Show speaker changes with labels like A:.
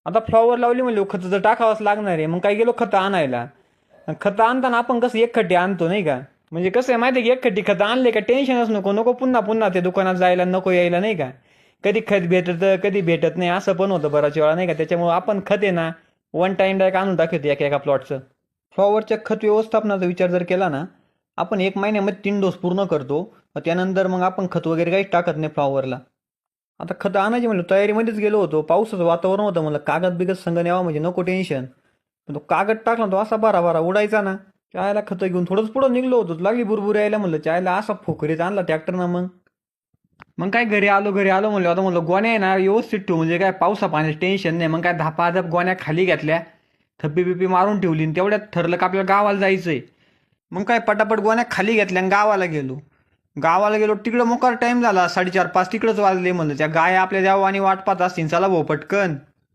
A: आता फ्लॉवर लावली म्हणले खतं तर टाकावंच लागणार आहे. मग काय गेलो खतं आणायला. खतं आणताना आपण कसं एक खड्डी आणतो नाही का. म्हणजे कसं आहे माहिती आहे की एक खड्डी खतं आणले का टेन्शनच नको नको पुन्हा पुन्हा ते दुकानात जायला नको यायला नाही का. कधी खत भेटतं कधी भेटत नाही असं पण होतं बऱ्याच वेळा नाही का. त्याच्यामुळे आपण खत आहे ना वन टाइम डायरेक्ट आणून टाकतो एका एका प्लॉटचं. फ्लॉवरच्या खत व्यवस्थापनाचा विचार जर केला ना आपण 1 महिन्यामध्ये 3 डोस पूर्ण करतो. त्यानंतर मग आपण खत वगैरे काहीच टाकत नाही फ्लॉवरला. आता खतं आणायची म्हणलं तयारीमध्येच गेलो होतो. पावसाचं वातावरण होतं म्हणलं कागद बिगद संग न्यावा म्हणजे नको टेन्शन. पण तो कागद टाकला तो असा बारा बारा उडायचा ना. चायला खतं घेऊन थोडंच पुढं निघलो होतो लागली बुरबुर यायला म्हणलं चायला असा फोकरीत आणला ट्रॅक्टरनं. मग काय घरी आलो म्हणलं आता म्हणलं गोण्या आहे ना व्यवस्थित ठेवू म्हणजे काय पावसा पाण्याचं टेन्शन नाही. मग काय धापाधप गोण्या खाली घेतल्या थप्पी बिप्पी मारून ठेवली आणि तेवढ्यात ठरलं का आपल्याला गावाला जायचंय. मग काय पटापट गोण्या खाली घेतल्या आणि गावाला गेलो तिकडं मोकार टाइम झाला 4:30-5 तिकडंच वाजले म्हणलं त्या गाय आपल्या जेव्हा आणि वाट पाहत असतील चला भाऊ पटकन.